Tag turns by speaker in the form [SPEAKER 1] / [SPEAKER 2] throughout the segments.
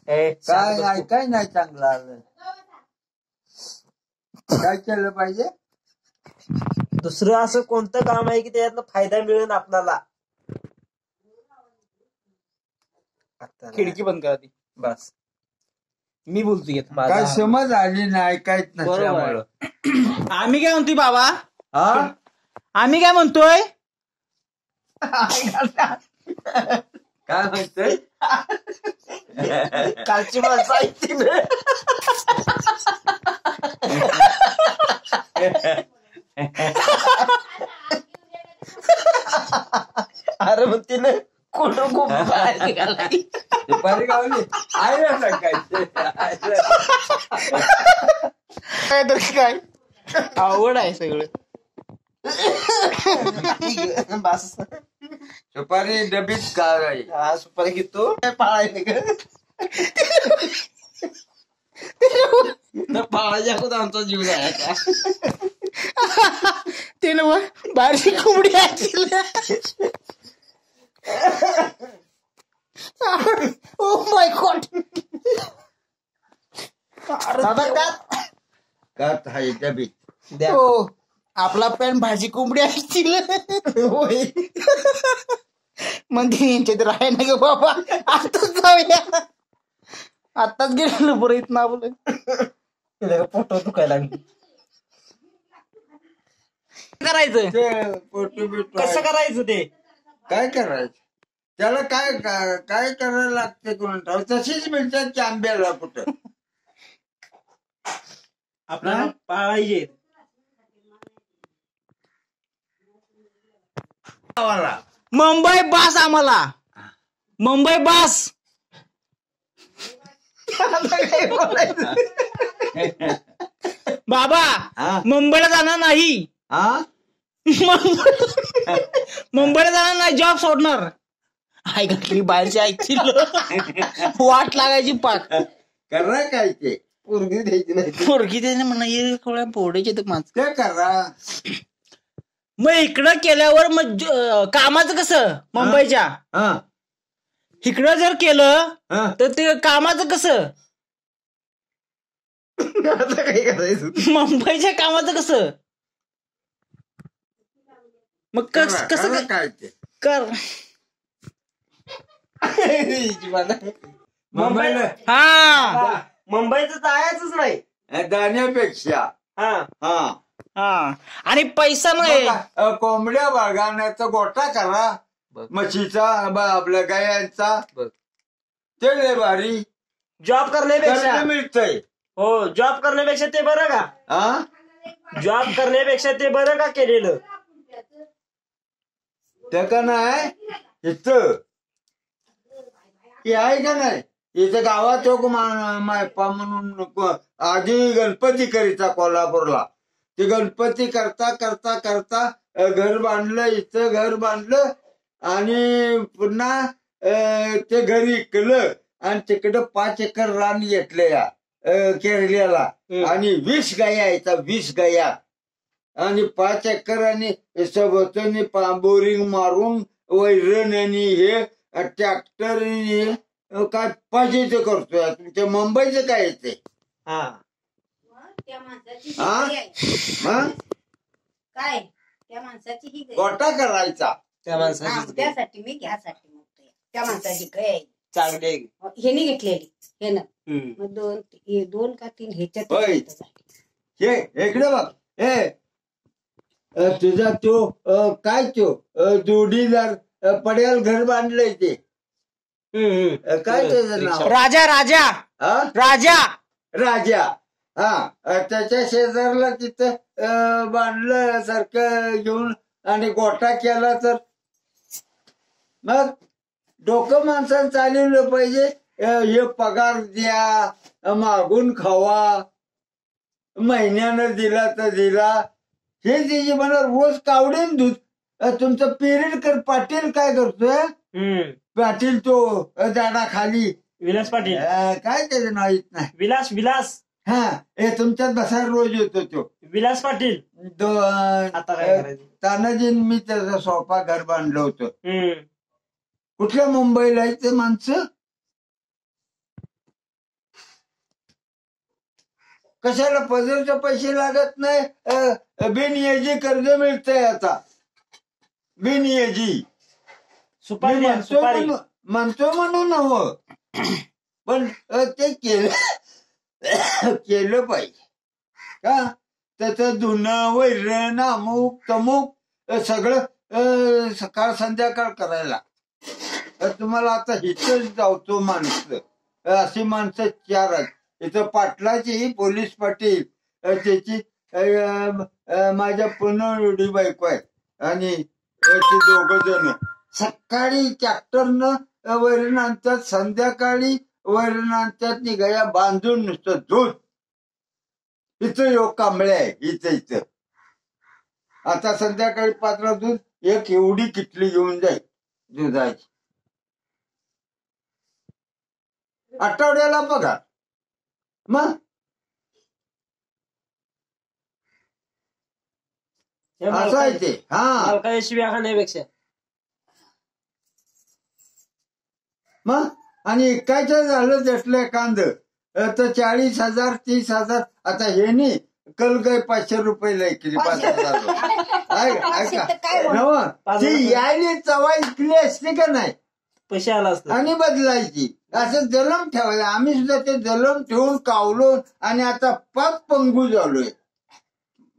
[SPEAKER 1] काय ऐकाय नाही चांगलं आलं. काय केलं पाहिजे?
[SPEAKER 2] दुसरं असं कोणतं काम आहे की त्याच्यातनं फायदा मिळेल आपल्याला?
[SPEAKER 3] खिडकी बंद करा ती.
[SPEAKER 2] बस
[SPEAKER 3] मी बोलतोय
[SPEAKER 1] काय समज आली नाही ऐकायच नसल्यामुळं.
[SPEAKER 3] आम्ही काय म्हणतोय बाबा?
[SPEAKER 1] हा
[SPEAKER 3] आम्ही काय म्हणतोय?
[SPEAKER 1] काय म्हणतोय?
[SPEAKER 2] कालची माणसं ऐकती ना. अरे मग तिने कुठं खूप
[SPEAKER 1] दुपारी गावली आहे ना सांगायचं.
[SPEAKER 3] काय तर काय आवड आहे सगळं.
[SPEAKER 2] बस
[SPEAKER 1] दुपारी डबीत काय
[SPEAKER 2] हा सुपारी घेतो पाळायला का पाळायच्या अगोदर आमचा जीव जायचा.
[SPEAKER 3] ते ना बारशी कोंबडी आहे. Oh my God.
[SPEAKER 2] दादा का
[SPEAKER 1] कात आहे डबीत
[SPEAKER 2] द्या
[SPEAKER 3] हो आपला पॅन भाजी कोंबडी असतील.
[SPEAKER 2] होय
[SPEAKER 3] म्हणजे यांच्यात राहाय ना ग बाबा. आताच जाऊया. आताच गेलो बरं इथं ना बोल.
[SPEAKER 2] फोटो दुखायला लागली.
[SPEAKER 3] करायचं
[SPEAKER 1] ते फोटो बिटो
[SPEAKER 2] कसं करायचं ते?
[SPEAKER 1] काय करायचं त्याला? काय काय करायला लागते कोण ठाऊक. तशीच मिळतात की आंब्याला कुठं.
[SPEAKER 2] आपल्याला पाळायचे
[SPEAKER 3] मुंबई बास आम्हाला. मुंबई बास. बाबा
[SPEAKER 1] हा?
[SPEAKER 3] मुंबईला जाणार नाही.
[SPEAKER 1] हा
[SPEAKER 3] मुंबईला जाणार नाही. जॉब सोडणार. ऐकली बाहेरची ऐकतील वाट लागायची पाक.
[SPEAKER 1] करा काय ते
[SPEAKER 2] पोरगी द्यायची नाही.
[SPEAKER 3] पोरगी त्याने म्हणा थोड्या बोर्डाचे तर माणसं.
[SPEAKER 1] ते करा.
[SPEAKER 3] मग इकडं केल्यावर मग कामाचं कसं? मुंबईच्या
[SPEAKER 1] हा
[SPEAKER 3] इकडं जर केलं
[SPEAKER 1] हा
[SPEAKER 3] तर ते कामाचं कसं?
[SPEAKER 2] आता काय करायचं?
[SPEAKER 3] मुंबईच्या कामाचं कसं? मग
[SPEAKER 1] करा
[SPEAKER 3] कसं
[SPEAKER 1] काय ते
[SPEAKER 3] कर.
[SPEAKER 1] मुंबईला
[SPEAKER 3] हा
[SPEAKER 2] मुंबईचं जायचंच नाही
[SPEAKER 1] जाण्यापेक्षा.
[SPEAKER 2] हा
[SPEAKER 1] हा
[SPEAKER 3] हा आणि पैसा नाही.
[SPEAKER 1] बघा, कोंबड्या बाळगाण्याचा गोठा करा.
[SPEAKER 2] बघ.
[SPEAKER 1] म्हशीचा आपल्या गायांचा.
[SPEAKER 2] बघ.
[SPEAKER 1] ते लय भारी
[SPEAKER 2] जॉब करण्यापेक्षा.
[SPEAKER 1] कर्ज मिळतंय.
[SPEAKER 2] हो जॉब करण्यापेक्षा ते बरं का?
[SPEAKER 1] हा
[SPEAKER 2] जॉब करण्यापेक्षा ते बरं का केलेलं?
[SPEAKER 1] ते का नाही इथं हे आहे का नाही इथं गावात एक मायपा म्हणून आधी गणपती करीता कोल्हापूरला. ते गणपती करता करता करता घर बांधलं. इथं घर बांधलं आणि पुन्हा ते घर इकलं आणि तिकडं 5 एकर रान घेतलं या केरल्याला. आणि 20 गाया आहेत. 20 गाया आणि 5 एकर आणि सोबतनी बोरिंग मारून वैरण आणि हे ट्रॅक्टर काय पाहिजे ते करतोय. तुमच्या मुंबईचं काय येते?
[SPEAKER 2] हा
[SPEAKER 1] हा मग
[SPEAKER 4] काय त्या माणसाची ही गय.
[SPEAKER 1] गोठा करायचा.
[SPEAKER 2] त्या माणसाची
[SPEAKER 4] त्यासाठी मी घ्यासाठी म्हणतोय. त्या माणसाची गय
[SPEAKER 2] चांगली आहे.
[SPEAKER 4] ह्यानी घेतलेली हे ना.
[SPEAKER 2] हम्म.
[SPEAKER 4] मग 2 का 3 ह्याच्यात
[SPEAKER 1] होय. हे इकडे बघ. हे तुझा तो काय तो जोडीदार पड्याल घर बांधलंय ते काय त्याचं नाव?
[SPEAKER 3] राजा राजा
[SPEAKER 1] हा
[SPEAKER 3] राजा
[SPEAKER 1] राजा. हा त्याच्या शेजारला तिथं बांधलं सारखं घेऊन आणि गोठा केला तर मग डोकं माणसानं चालवलं पाहिजे. हे पगार द्या मागून खावा महिन्यानं दिला तर दिला. हे त्याची मला रोज कावडेन दूध. तुमचं पेरेडकर पाटील काय करतोय? पाटील तो झाडाखाली
[SPEAKER 2] विलास पाटील.
[SPEAKER 1] काय त्याचं नाव येत नाही.
[SPEAKER 2] विलास
[SPEAKER 1] हा हे तुमच्यात बसायला रोज येतो तो
[SPEAKER 2] विलास पाटील. आता काय करायचं?
[SPEAKER 1] तानाजीन मी त्याचा सोफा घर बांधलं होतं. कुठल्या मुंबईला आहे ते माणसं? कशाला पदरचे पैसे लागत नाही. बिनयाजी कर्ज मिळतंय आता, बिनयाजी.
[SPEAKER 2] सुपारी
[SPEAKER 1] मी
[SPEAKER 2] द्या, सुपारी.
[SPEAKER 1] म्हणतो म्हणून हवं, पण ते केलं पाहिजे का. त्याचं धुणं वैरण अमुक तमुक सगळं सकाळ संध्याकाळ करायला. तुम्हाला आता इथंच जावतो माणसं, अशी माणसं 4 आहेत इथं. पाटलाची पोलीस पाटील, त्याची माझ्या पुनवडी बायको आहे, आणि ते 2 जण सकाळी ट्रॅक्टरनं वैरण आणतात, संध्याकाळी वैरण आणतात, निघाया बांधून नुसतं दूध. इथं योग कांबळे आहे इथं. आता संध्याकाळी 5ला दूध एक एवढी किटली घेऊन जाईल दुधाची. आठवड्याला पगार. मग असं आहे ते. हा,
[SPEAKER 2] मालकाच्या शिव्या खाण्यापेक्षा.
[SPEAKER 1] मग आणि काय झालं त्यातलं कांद तर 40,000 30,000. आता हे नाही कल गय 500 रुपये ऐकली, 5,000. ती यायली चवा इकली असते का नाही,
[SPEAKER 2] पैसे आला असतो
[SPEAKER 1] आणि बदलायची. असं जलम ठेवायला. आम्ही सुद्धा ते जलम ठेवून कावलो, आणि आता पाक पंगू झालोय.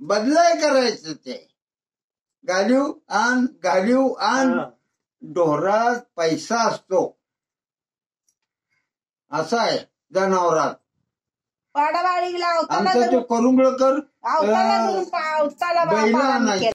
[SPEAKER 1] बदलाय करायचं ते. घालीव आण. ढोरात पैसा असतो, असं आहे जनावरात.
[SPEAKER 4] पाडावाडीला
[SPEAKER 1] आमचा तो करुंगळकर बैला आणायचा.